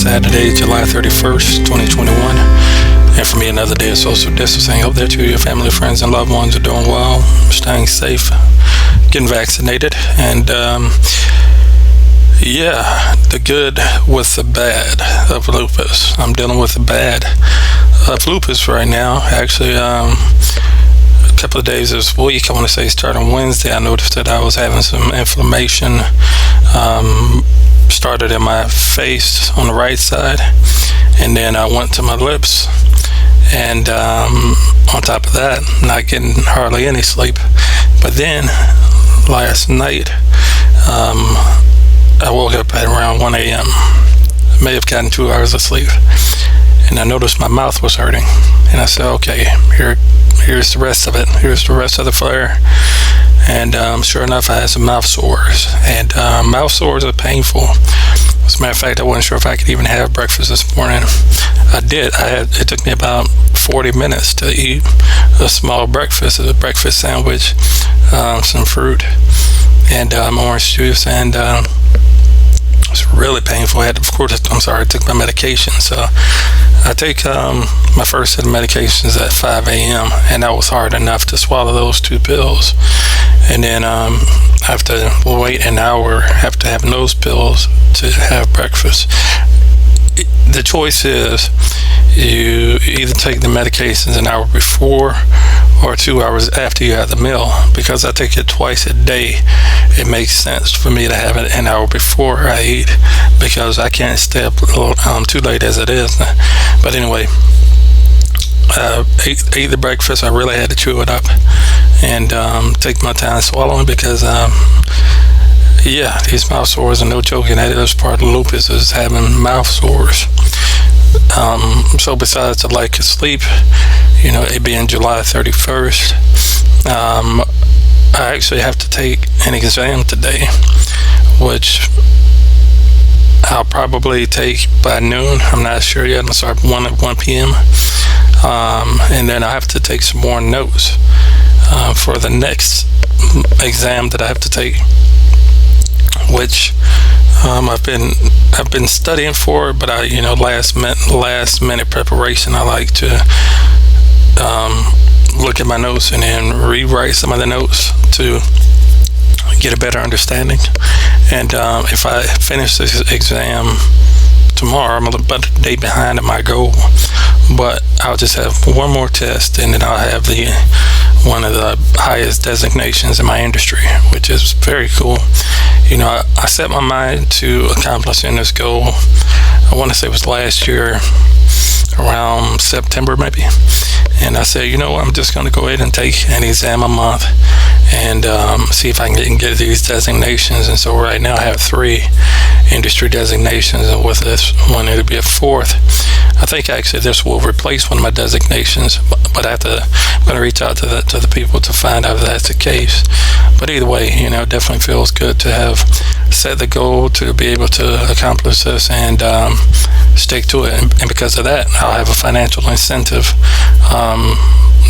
Saturday, July 31st, 2021. And for me, another day of social distancing. Hope that you, your family, friends, and loved ones are doing well, staying safe, getting vaccinated, and the good with the bad of lupus. I'm dealing with the bad of lupus right now. Actually, a couple of days this week, I want to say starting Wednesday, I noticed that I was having some inflammation. Started in my face on the right side, and then I went to my lips, and on top of that, not getting hardly any sleep. But then last night, I woke up at around 1 a.m. May have gotten 2 hours of sleep, and I noticed my mouth was hurting, and I said, okay, here's the rest of it. Here's the rest of the flare. And sure enough, I had some mouth sores, and mouth sores are painful. As a matter of fact, I wasn't sure if I could even have breakfast this morning. I did. It took me about 40 minutes to eat a small breakfast, a breakfast sandwich, some fruit, and orange juice, and it was really painful. I took my medication. So I take my first set of medications at 5 a.m. and that was hard enough to swallow those 2 pills. And then I have to wait an hour after having those pills to have breakfast. The choice is you either take the medications an hour before or 2 hours after you have the meal. Because I take it twice a day, it makes sense for me to have it an hour before I eat, because I can't stay up too late as it is. But anyway, ate the breakfast. I really had to chew it up and take my time swallowing, because these mouth sores are no joke, and that is part of lupus, is having mouth sores. So besides the lack of sleep, it being July 31st, I actually have to take an exam today, which I'll probably take by noon. I'm not sure yet. I'm going to start at 1 p.m. And then I have to take some more notes for the next exam that I have to take, which I've been studying for it, but last minute preparation. I like to look at my notes and then rewrite some of the notes to get a better understanding. And if I finish this exam tomorrow, I'm about a day behind at my goal, but I'll just have one more test, and then I'll have one of the highest designations in my industry, which is very cool. I set my mind to accomplishing this goal. I want to say it was last year, around September maybe. And I said, I'm just going to go ahead and take an exam a month and see if I can get these designations. And so right now I have 3 industry designations, and with this one it'll be a 4th. I think actually this will replace one of my designations, but I'm going to reach out to the people to find out if that's the case. But either way, it definitely feels good to have set the goal to be able to accomplish this and stick to it. And because of that, I'll have a financial incentive.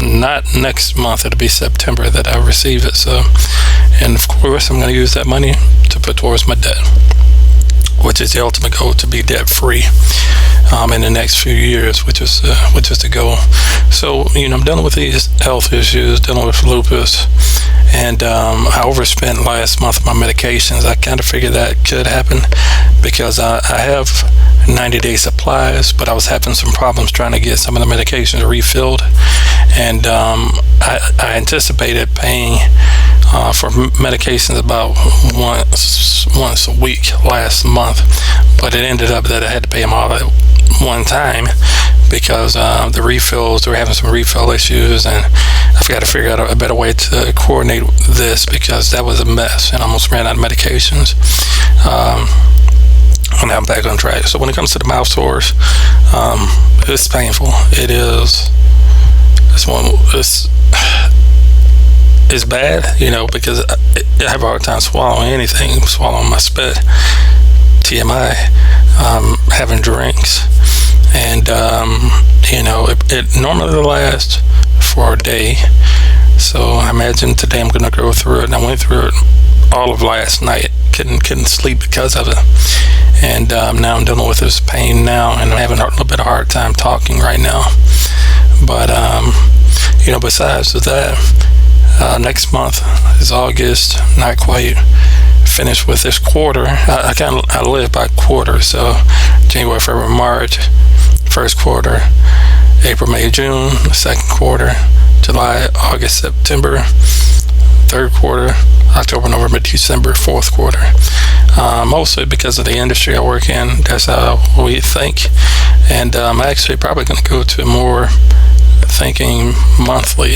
Not next month, it'll be September that I receive it. So, and of course, I'm going to use that money to put towards my debt, which is the ultimate goal, to be debt free in the next few years, which is the goal. So I'm dealing with these health issues, dealing with lupus, and I overspent last month my medications. I kind of figured that could happen because I have 90-day supplies, but I was having some problems trying to get some of the medications refilled, and I anticipated paying for medications about once a week last month, but it ended up that I had to pay them all at one time because the refills, they were having some refill issues, and I've got to figure out a better way to coordinate this because that was a mess and almost ran out of medications. And I'm back on track. So when it comes to the mouth sores, it's painful. It is. It's bad, because I have a hard time swallowing anything, swallowing my spit. TMI, having drinks, and it normally lasts for a day. So I imagine today I'm going to go through it, and I went through it all of last night. Couldn't sleep because of it. and now I'm dealing with this pain now, and I'm having a little bit of hard time talking right now. But besides that, next month is August. Not quite finished with this quarter. I live by quarter, so January, February, March, first quarter, April, May, June, second quarter, July, August, September, third quarter, October, November, December, fourth quarter. Mostly because of the industry I work in, that's how we think. And I'm actually probably going to go to more thinking monthly,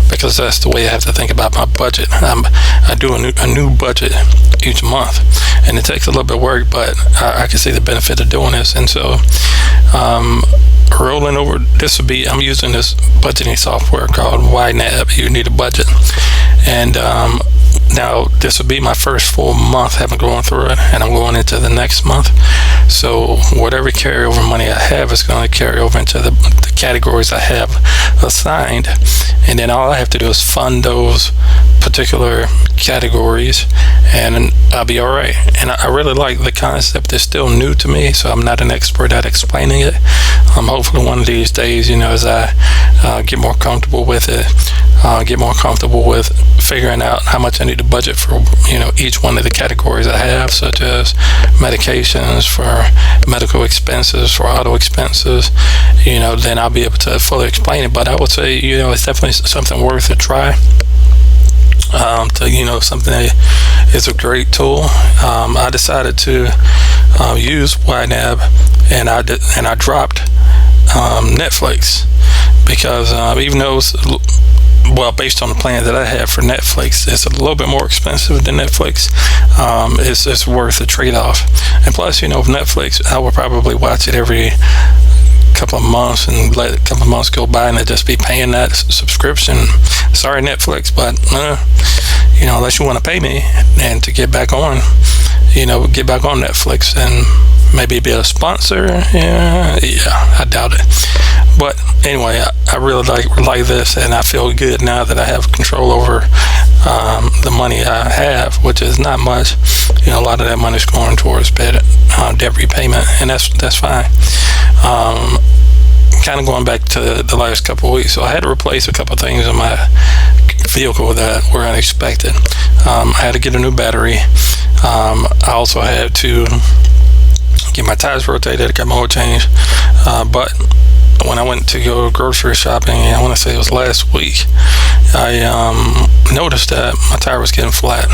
because that's the way I have to think about my budget. I do a new budget each month, and it takes a little bit of work, but I can see the benefit of doing this. And so rolling over, I'm using this budgeting software called YNAB. You need a budget. And now this will be my first full month having gone through it, and I'm going into the next month. So whatever carryover money I have is going to carry over into the categories I have assigned, and then all I have to do is fund those particular categories, and I'll be all right. And I really like the concept. It's still new to me, so I'm not an expert at explaining it. Hopefully one of these days, as I get more comfortable with it, get more comfortable with figuring out how much I need to budget for each one of the categories I have, such as medications, for medical expenses, for auto expenses, then I'll be able to fully explain it. But I would say it's definitely something worth a try. Something that is a great tool. I decided to use YNAB, and I dropped Netflix, because even though based on the plan that I have for Netflix, it's a little bit more expensive than Netflix. It's worth the trade-off. And plus, with Netflix, I will probably watch it every couple of months and let a couple of months go by and I'd just be paying that subscription. Sorry, Netflix, but unless you want to pay me and to get back on, get back on Netflix and maybe be a sponsor. Yeah, I doubt it. But anyway, I really like this, and I feel good now that I have control over the money I have, which is not much. A lot of that money is going towards debt repayment, and that's fine. Kind of going back to the last couple of weeks, so I had to replace a couple of things in my vehicle that were unexpected. I had to get a new battery. I also had to get my tires rotated, got my oil changed, but when I went to go grocery shopping, I want to say it was last week, I noticed that my tire was getting flat,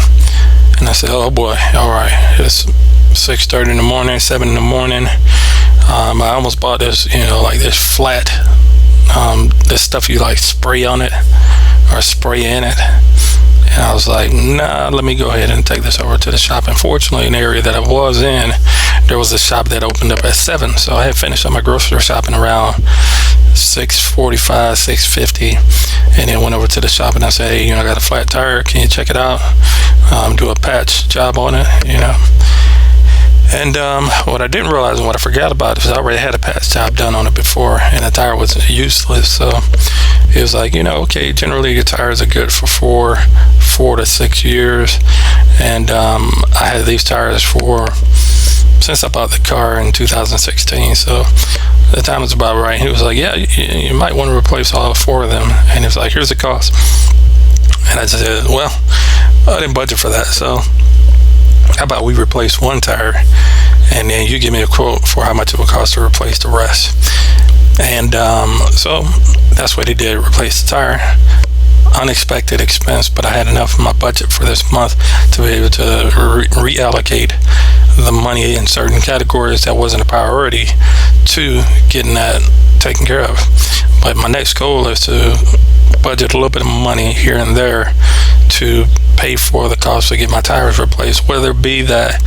and I said, oh boy, all right, it's 6:30 in the morning, 7 in the morning. I almost bought this, this flat, this stuff you spray on it or spray in it. And I was like, nah, let me go ahead and take this over to the shop. And fortunately, in the area that I was in, there was a shop that opened up at 7. So I had finished up my grocery shopping around 6:45, 6:50. And then went over to the shop and I said, hey, I got a flat tire. Can you check it out? Do a patch job on it, And what I didn't realize and what I forgot about is I already had a patch job done on it before, and the tire was useless. So it was like, okay, generally your tires are good for 4 to 6 years. And I had these tires since I bought the car in 2016. So the time was about right. He was like, yeah, you might want to replace all 4 of them. And he was like, here's the cost. And I just said, well, I didn't budget for that. So how about we replace one tire, and then you give me a quote for how much it would cost to replace the rest. And so that's what he did, replace the tire. Unexpected expense, but I had enough in my budget for this month to be able to reallocate the money in certain categories that wasn't a priority to getting that taken care of. But my next goal is to budget a little bit of money here and there to pay for the cost to get my tires replaced, whether it be that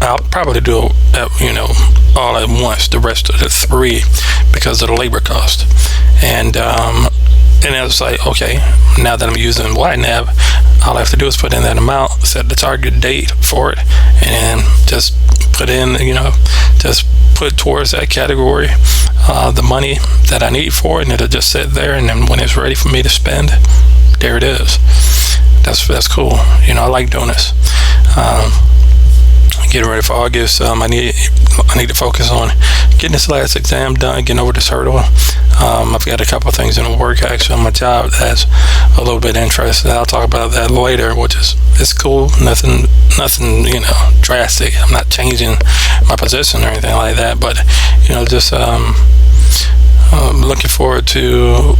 I'll probably do it, all at once, the rest of the 3, because of the labor cost. And I was like, okay, now that I'm using YNAB, all I have to do is put in that amount, set the target date for it, and just put in, just put towards that category the money that I need for it, and it'll just sit there, and then when it's ready for me to spend, there it is. That's cool. I like doing this. getting ready for August. I need to focus on getting this last exam done, getting over this hurdle. I've got a couple of things in the work actually on my job that's a little bit interesting. I'll talk about that later, which is it's cool. Nothing drastic. I'm not changing my position or anything like that, but just looking forward to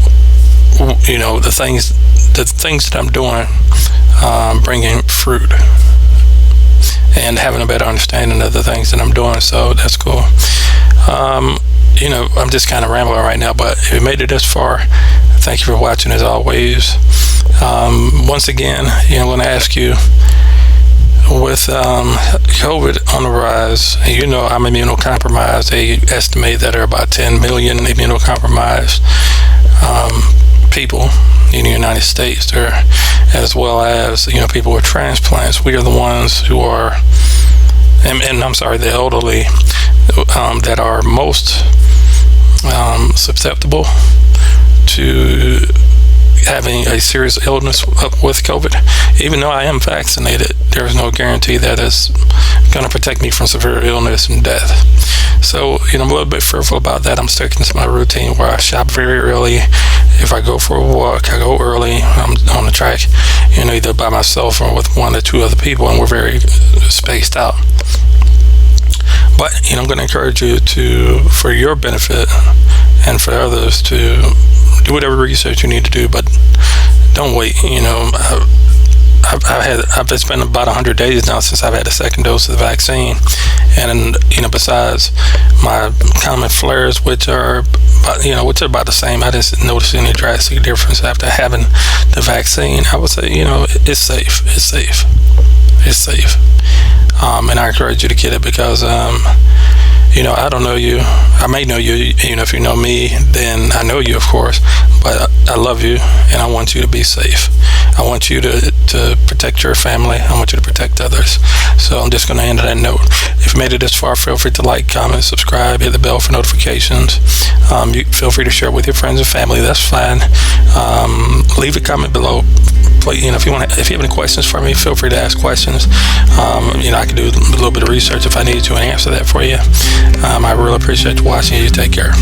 the things that I'm doing, bringing fruit and having a better understanding of the things that I'm doing. So that's cool. I'm just kind of rambling right now, but if you made it this far, thank you for watching as always. Once again, I'm going to ask you, with COVID on the rise, I'm immunocompromised. They estimate that there are about 10 million immunocompromised people in the United States, there, as well as people with transplants. We are the ones who are, and I'm sorry, the elderly that are most susceptible to having a serious illness with COVID. Even though I am vaccinated, there is no guarantee that it's going to protect me from severe illness and death. So, I'm a little bit fearful about that. I'm sticking to my routine where I shop very early. If I go for a walk, I go early. I'm on the track, either by myself or with one or two other people, and we're very spaced out. But, I'm going to encourage you for your benefit and for others, to do whatever research you need to do, but don't wait. It's been about 100 days now since I've had the second dose of the vaccine, and besides my common flares, which are about the same, I didn't notice any drastic difference after having the vaccine. I would say it's safe. And I encourage you to get it because I don't know you. I may know you. If you know me, then I know you, of course. But I love you, and I want you to be safe. I want you to protect your family. I want you to protect others. So I'm just going to end on that note. If you made it this far, feel free to like, comment, subscribe, hit the bell for notifications. You feel free to share with your friends and family. That's fine. Leave a comment below. If you have any questions for me, feel free to ask questions. I can do a little bit of research if I need to and answer that for you. I really appreciate you watching. You take care.